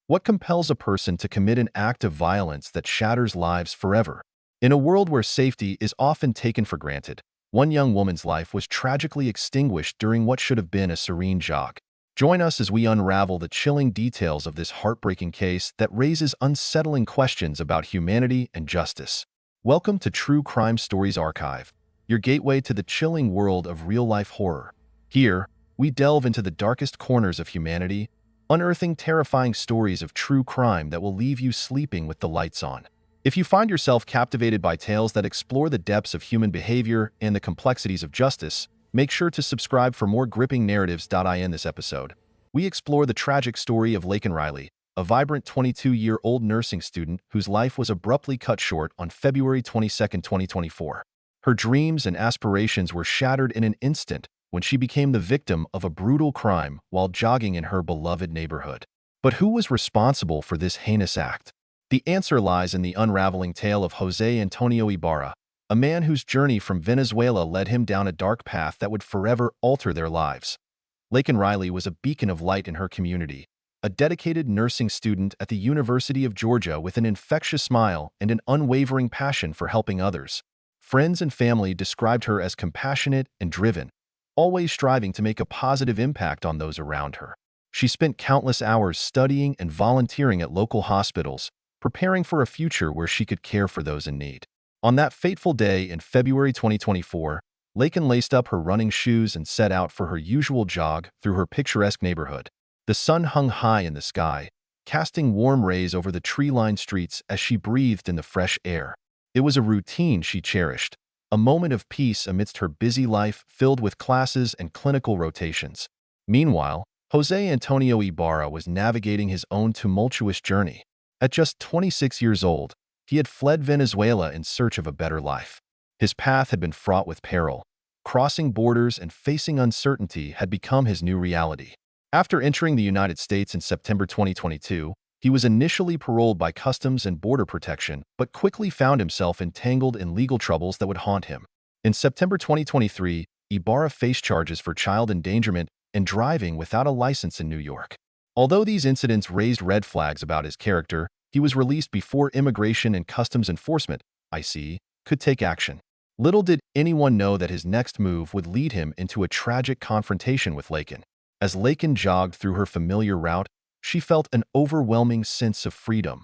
What compels a person to commit an act of violence that shatters lives forever? In a world where safety is often taken for granted, one young woman's life was tragically extinguished during what should have been a serene jog. Join us as we unravel the chilling details of this heartbreaking case that raises unsettling questions about humanity and justice. Welcome to True Crime Stories Archive, your gateway to the chilling world of real-life horror. Here, we delve into the darkest corners of humanity, unearthing terrifying stories of true crime that will leave you sleeping with the lights on. If you find yourself captivated by tales that explore the depths of human behavior and the complexities of justice, make sure to subscribe for more gripping narratives. In this episode, we explore the tragic story of Laken Riley, a vibrant 22-year-old nursing student whose life was abruptly cut short on February 22, 2024. Her dreams and aspirations were shattered in an instant when she became the victim of a brutal crime while jogging in her beloved neighborhood. But who was responsible for this heinous act? The answer lies in the unraveling tale of Jose Antonio Ibarra, a man whose journey from Venezuela led him down a dark path that would forever alter their lives. Laken Riley was a beacon of light in her community, a dedicated nursing student at the University of Georgia with an infectious smile and an unwavering passion for helping others. Friends and family described her as compassionate and driven, always striving to make a positive impact on those around her. She spent countless hours studying and volunteering at local hospitals, preparing for a future where she could care for those in need. On that fateful day in February 2024, Laken laced up her running shoes and set out for her usual jog through her picturesque neighborhood. The sun hung high in the sky, casting warm rays over the tree-lined streets as she breathed in the fresh air. It was a routine she cherished, a moment of peace amidst her busy life filled with classes and clinical rotations. Meanwhile, Jose Antonio Ibarra was navigating his own tumultuous journey. At just 26 years old, he had fled Venezuela in search of a better life. His path had been fraught with peril. Crossing borders and facing uncertainty had become his new reality. After entering the United States in September 2022, he was initially paroled by Customs and Border Protection, but quickly found himself entangled in legal troubles that would haunt him. In September 2023, Ibarra faced charges for child endangerment and driving without a license in New York. Although these incidents raised red flags about his character, he was released before Immigration and Customs Enforcement (ICE) could take action. Little did anyone know that his next move would lead him into a tragic confrontation with Laken. As Laken jogged through her familiar route, she felt an overwhelming sense of freedom,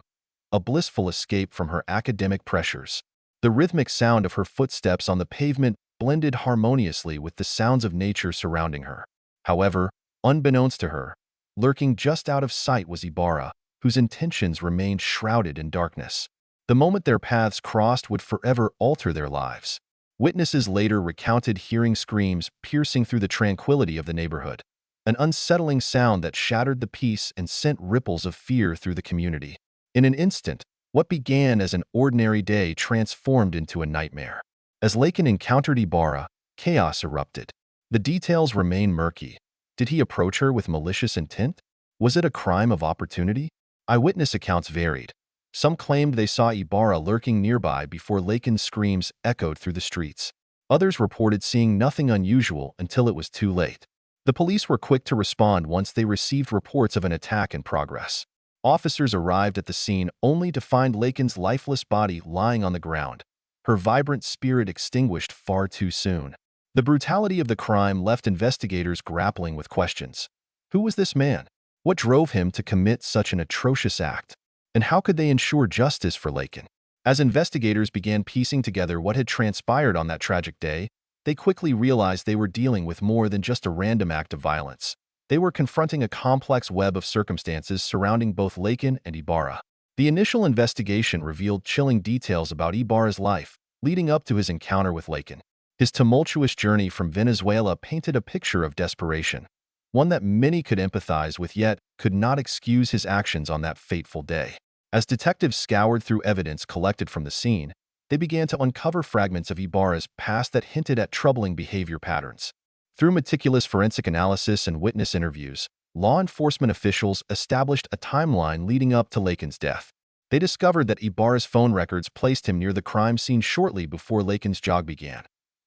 a blissful escape from her academic pressures. The rhythmic sound of her footsteps on the pavement blended harmoniously with the sounds of nature surrounding her. However, unbeknownst to her, lurking just out of sight was Ibarra, whose intentions remained shrouded in darkness. The moment their paths crossed would forever alter their lives. Witnesses later recounted hearing screams piercing through the tranquility of the neighborhood, an unsettling sound that shattered the peace and sent ripples of fear through the community. In an instant, what began as an ordinary day transformed into a nightmare. As Laken encountered Ibarra, chaos erupted. The details remain murky. Did he approach her with malicious intent? Was it a crime of opportunity? Eyewitness accounts varied. Some claimed they saw Ibarra lurking nearby before Laken's screams echoed through the streets. Others reported seeing nothing unusual until it was too late. The police were quick to respond once they received reports of an attack in progress. Officers arrived at the scene only to find Laken's lifeless body lying on the ground, her vibrant spirit extinguished far too soon. The brutality of the crime left investigators grappling with questions. Who was this man? What drove him to commit such an atrocious act? And how could they ensure justice for Laken? As investigators began piecing together what had transpired on that tragic day, they quickly realized they were dealing with more than just a random act of violence. They were confronting a complex web of circumstances surrounding both Laken and Ibarra. The initial investigation revealed chilling details about Ibarra's life, leading up to his encounter with Laken. His tumultuous journey from Venezuela painted a picture of desperation, one that many could empathize with yet could not excuse his actions on that fateful day. As detectives scoured through evidence collected from the scene, they began to uncover fragments of Ibarra's past that hinted at troubling behavior patterns. Through meticulous forensic analysis and witness interviews, law enforcement officials established a timeline leading up to Laken's death. They discovered that Ibarra's phone records placed him near the crime scene shortly before Laken's jog began,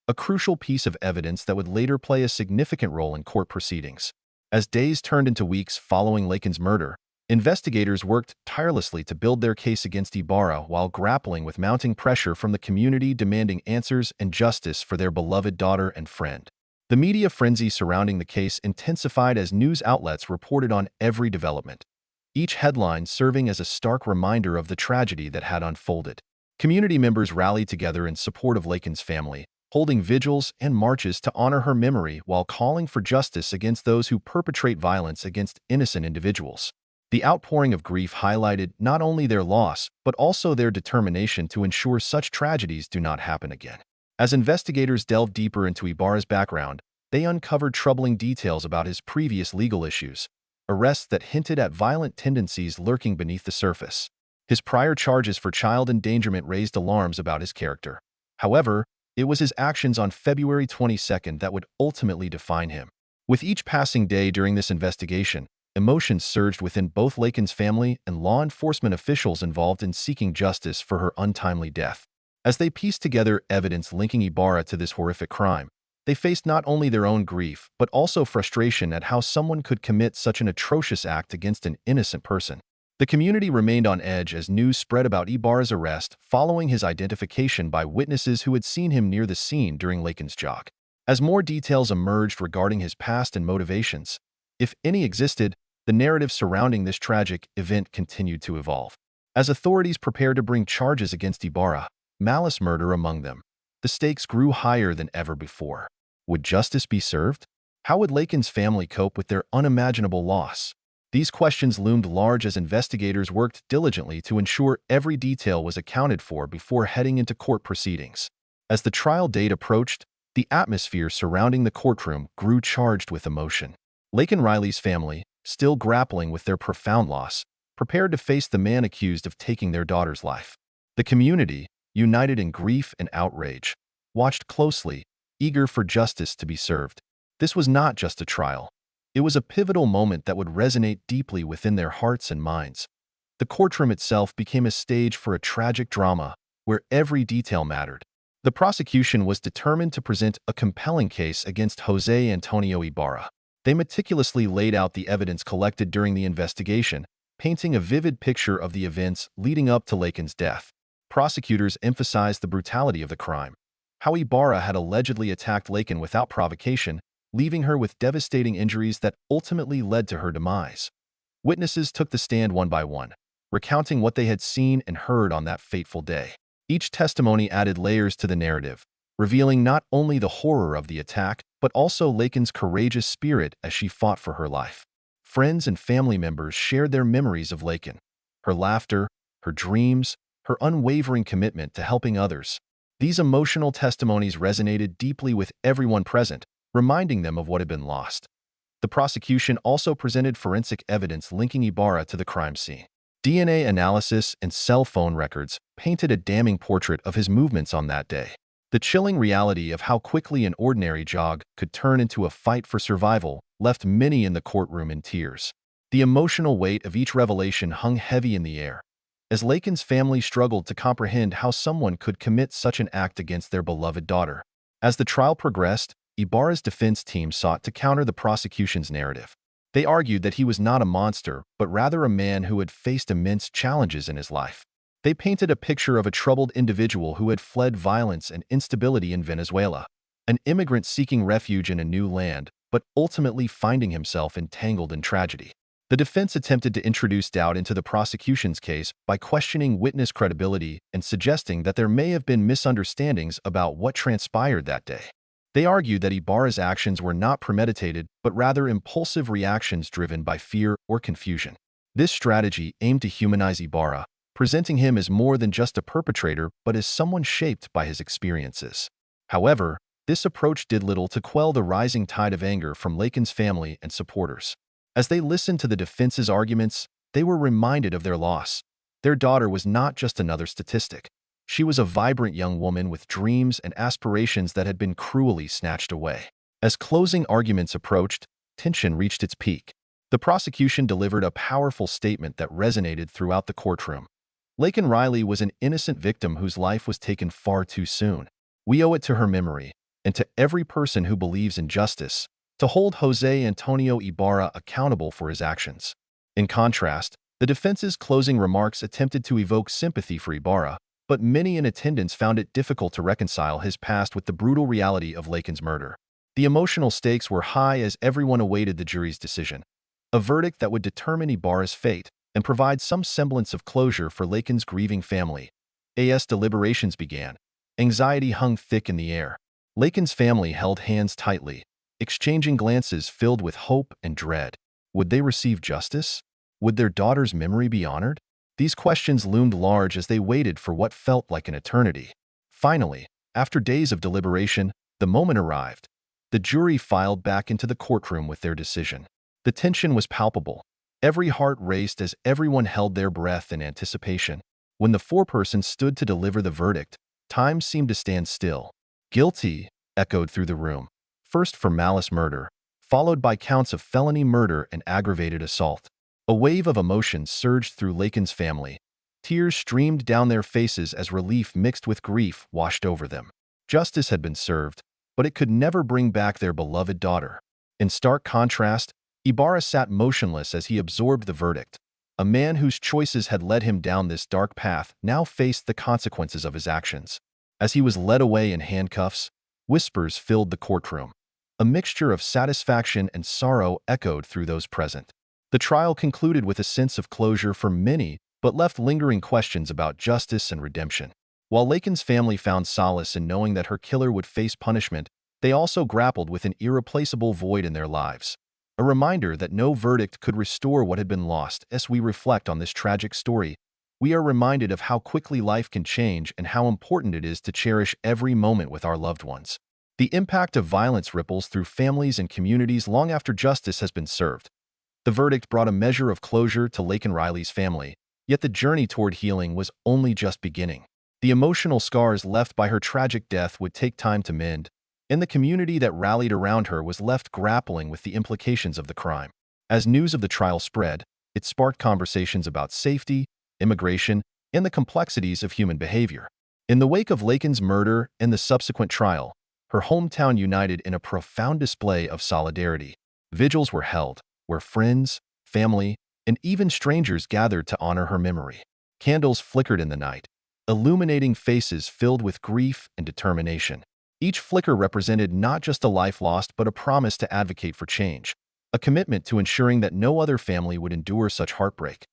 a crucial piece of evidence that would later play a significant role in court proceedings. As days turned into weeks following Laken's murder, Investigators worked tirelessly to build their case against Ibarra while grappling with mounting pressure from the community demanding answers and justice for their beloved daughter and friend. The media frenzy surrounding the case intensified as news outlets reported on every development, each headline serving as a stark reminder of the tragedy that had unfolded. Community members rallied together in support of Laken's family, holding vigils and marches to honor her memory while calling for justice against those who perpetrate violence against innocent individuals. The outpouring of grief highlighted not only their loss, but also their determination to ensure such tragedies do not happen again. As investigators delved deeper into Ibarra's background, they uncovered troubling details about his previous legal issues, arrests that hinted at violent tendencies lurking beneath the surface. His prior charges for child endangerment raised alarms about his character. However, it was his actions on February 22nd that would ultimately define him. With each passing day during this investigation, emotions surged within both Laken's family and law enforcement officials involved in seeking justice for her untimely death. As they pieced together evidence linking Ibarra to this horrific crime, they faced not only their own grief, but also frustration at how someone could commit such an atrocious act against an innocent person. The community remained on edge as news spread about Ibarra's arrest following his identification by witnesses who had seen him near the scene during Laken's jog. As more details emerged regarding his past and motivations, if any existed, the narrative surrounding this tragic event continued to evolve. As authorities prepared to bring charges against Ibarra, malice murder among them, the stakes grew higher than ever before. Would justice be served? How would Laken's family cope with their unimaginable loss? These questions loomed large as investigators worked diligently to ensure every detail was accounted for before heading into court proceedings. As the trial date approached, the atmosphere surrounding the courtroom grew charged with emotion. Laken Riley's family, still grappling with their profound loss, prepared to face the man accused of taking their daughter's life. The community, united in grief and outrage, watched closely, eager for justice to be served. This was not just a trial. It was a pivotal moment that would resonate deeply within their hearts and minds. The courtroom itself became a stage for a tragic drama where every detail mattered. The prosecution was determined to present a compelling case against Jose Antonio Ibarra. They meticulously laid out the evidence collected during the investigation, painting a vivid picture of the events leading up to Laken's death. Prosecutors emphasized the brutality of the crime, how Ibarra had allegedly attacked Laken without provocation, leaving her with devastating injuries that ultimately led to her demise. Witnesses took the stand one by one, recounting what they had seen and heard on that fateful day. Each testimony added layers to the narrative, revealing not only the horror of the attack, but also Laken's courageous spirit as she fought for her life. Friends and family members shared their memories of Laken, her laughter, her dreams, her unwavering commitment to helping others. These emotional testimonies resonated deeply with everyone present, reminding them of what had been lost. The prosecution also presented forensic evidence linking Ibarra to the crime scene. DNA analysis and cell phone records painted a damning portrait of his movements on that day. The chilling reality of how quickly an ordinary jog could turn into a fight for survival left many in the courtroom in tears. The emotional weight of each revelation hung heavy in the air, as Laken's family struggled to comprehend how someone could commit such an act against their beloved daughter. As the trial progressed, Ibarra's defense team sought to counter the prosecution's narrative. They argued that he was not a monster, but rather a man who had faced immense challenges in his life. They painted a picture of a troubled individual who had fled violence and instability in Venezuela, an immigrant seeking refuge in a new land, but ultimately finding himself entangled in tragedy. The defense attempted to introduce doubt into the prosecution's case by questioning witness credibility and suggesting that there may have been misunderstandings about what transpired that day. They argued that Ibarra's actions were not premeditated, but rather impulsive reactions driven by fear or confusion. This strategy aimed to humanize Ibarra, presenting him as more than just a perpetrator, but as someone shaped by his experiences. However, this approach did little to quell the rising tide of anger from Laken's family and supporters. As they listened to the defense's arguments, they were reminded of their loss. Their daughter was not just another statistic. She was a vibrant young woman with dreams and aspirations that had been cruelly snatched away. As closing arguments approached, tension reached its peak. The prosecution delivered a powerful statement that resonated throughout the courtroom. Laken Riley was an innocent victim whose life was taken far too soon. We owe it to her memory, and to every person who believes in justice, to hold Jose Antonio Ibarra accountable for his actions. In contrast, the defense's closing remarks attempted to evoke sympathy for Ibarra, but many in attendance found it difficult to reconcile his past with the brutal reality of Laken's murder. The emotional stakes were high as everyone awaited the jury's decision, a verdict that would determine Ibarra's fate and provide some semblance of closure for Laken's grieving family. As deliberations began, anxiety hung thick in the air. Laken's family held hands tightly, exchanging glances filled with hope and dread. Would they receive justice? Would their daughter's memory be honored? These questions loomed large as they waited for what felt like an eternity. Finally, after days of deliberation, the moment arrived. The jury filed back into the courtroom with their decision. The tension was palpable. Every heart raced as everyone held their breath in anticipation. When the foreperson stood to deliver the verdict, time seemed to stand still. Guilty echoed through the room, first for malice murder, followed by counts of felony murder and aggravated assault. A wave of emotion surged through Laken's family. Tears streamed down their faces as relief mixed with grief washed over them. Justice had been served, but it could never bring back their beloved daughter. In stark contrast, Ibarra sat motionless as he absorbed the verdict. A man whose choices had led him down this dark path now faced the consequences of his actions. As he was led away in handcuffs, whispers filled the courtroom. A mixture of satisfaction and sorrow echoed through those present. The trial concluded with a sense of closure for many, but left lingering questions about justice and redemption. While Laken's family found solace in knowing that her killer would face punishment, they also grappled with an irreplaceable void in their lives. A reminder that no verdict could restore what had been lost. As we reflect on this tragic story, we are reminded of how quickly life can change and how important it is to cherish every moment with our loved ones. The impact of violence ripples through families and communities long after justice has been served. The verdict brought a measure of closure to Laken Riley's family, yet the journey toward healing was only just beginning. The emotional scars left by her tragic death would take time to mend, and the community that rallied around her was left grappling with the implications of the crime. As news of the trial spread, it sparked conversations about safety, immigration, and the complexities of human behavior. In the wake of Laken's murder and the subsequent trial, her hometown united in a profound display of solidarity. Vigils were held, where friends, family, and even strangers gathered to honor her memory. Candles flickered in the night, illuminating faces filled with grief and determination. Each flicker represented not just a life lost but a promise to advocate for change, a commitment to ensuring that no other family would endure such heartbreak.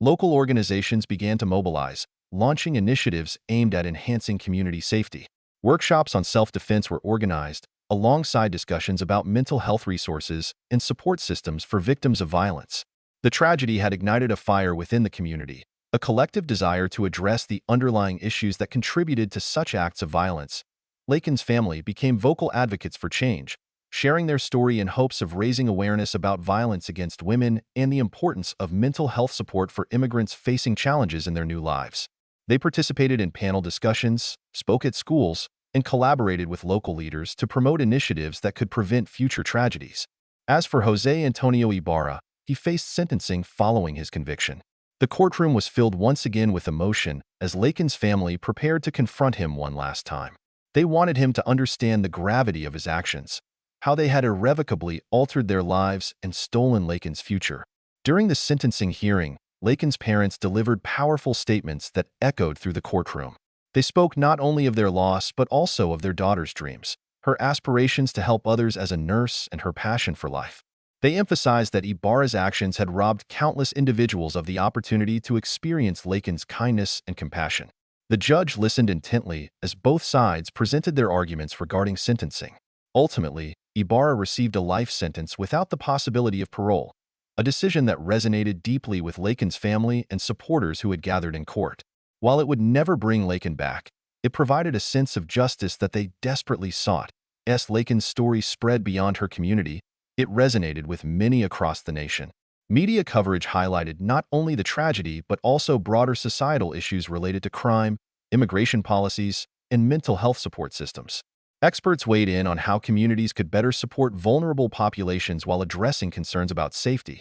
Local organizations began to mobilize, launching initiatives aimed at enhancing community safety. Workshops on self-defense were organized, alongside discussions about mental health resources and support systems for victims of violence. The tragedy had ignited a fire within the community, a collective desire to address the underlying issues that contributed to such acts of violence. Laken's family became vocal advocates for change, sharing their story in hopes of raising awareness about violence against women and the importance of mental health support for immigrants facing challenges in their new lives. They participated in panel discussions, spoke at schools, and collaborated with local leaders to promote initiatives that could prevent future tragedies. As for Jose Antonio Ibarra, he faced sentencing following his conviction. The courtroom was filled once again with emotion as Laken's family prepared to confront him one last time. They wanted him to understand the gravity of his actions, how they had irrevocably altered their lives and stolen Laken's future. During the sentencing hearing, Laken's parents delivered powerful statements that echoed through the courtroom. They spoke not only of their loss but also of their daughter's dreams, her aspirations to help others as a nurse, and her passion for life. They emphasized that Ibarra's actions had robbed countless individuals of the opportunity to experience Laken's kindness and compassion. The judge listened intently as both sides presented their arguments regarding sentencing. Ultimately, Ibarra received a life sentence without the possibility of parole, a decision that resonated deeply with Laken's family and supporters who had gathered in court. While it would never bring Laken back, it provided a sense of justice that they desperately sought. As Laken's story spread beyond her community, it resonated with many across the nation. Media coverage highlighted not only the tragedy but also broader societal issues related to crime, immigration policies, and mental health support systems. Experts weighed in on how communities could better support vulnerable populations while addressing concerns about safety.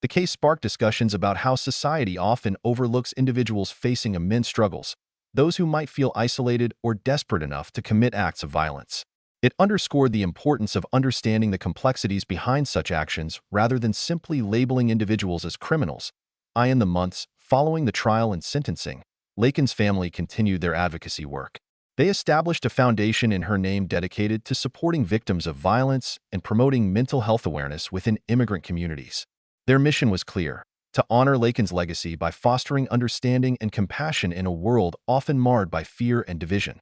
The case sparked discussions about how society often overlooks individuals facing immense struggles, those who might feel isolated or desperate enough to commit acts of violence. It underscored the importance of understanding the complexities behind such actions rather than simply labeling individuals as criminals. In the months following the trial and sentencing, Laken's family continued their advocacy work. They established a foundation in her name dedicated to supporting victims of violence and promoting mental health awareness within immigrant communities. Their mission was clear: to honor Laken's legacy by fostering understanding and compassion in a world often marred by fear and division.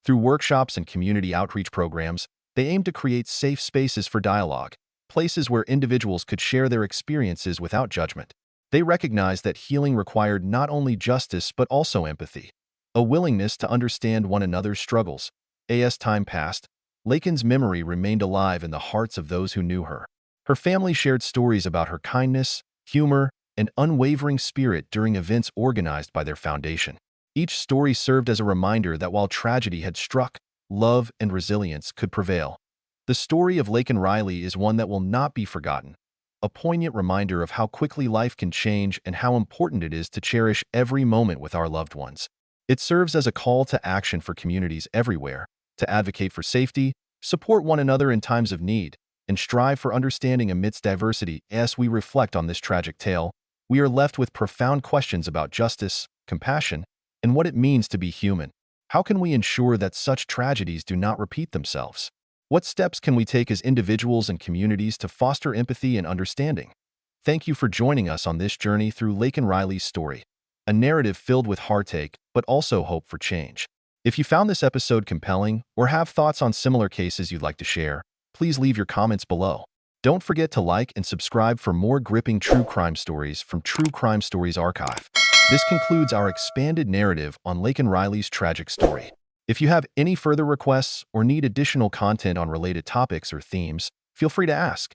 Through workshops and community outreach programs, they aimed to create safe spaces for dialogue, places where individuals could share their experiences without judgment. They recognized that healing required not only justice but also empathy, a willingness to understand one another's struggles. As time passed, Laken's memory remained alive in the hearts of those who knew her. Her family shared stories about her kindness, humor, and unwavering spirit during events organized by their foundation. Each story served as a reminder that while tragedy had struck, love and resilience could prevail. The story of Laken Riley is one that will not be forgotten, a poignant reminder of how quickly life can change and how important it is to cherish every moment with our loved ones. It serves as a call to action for communities everywhere, to advocate for safety, support one another in times of need, and strive for understanding amidst diversity. As we reflect on this tragic tale, we are left with profound questions about justice, compassion, and what it means to be human. How can we ensure that such tragedies do not repeat themselves? What steps can we take as individuals and communities to foster empathy and understanding? Thank you for joining us on this journey through Laken Riley's story, a narrative filled with heartache but also hope for change. If you found this episode compelling or have thoughts on similar cases you'd like to share, please leave your comments below. Don't forget to like and subscribe for more gripping true crime stories from True Crime Stories Archive. This concludes our expanded narrative on Laken Riley's tragic story. If you have any further requests or need additional content on related topics or themes, feel free to ask.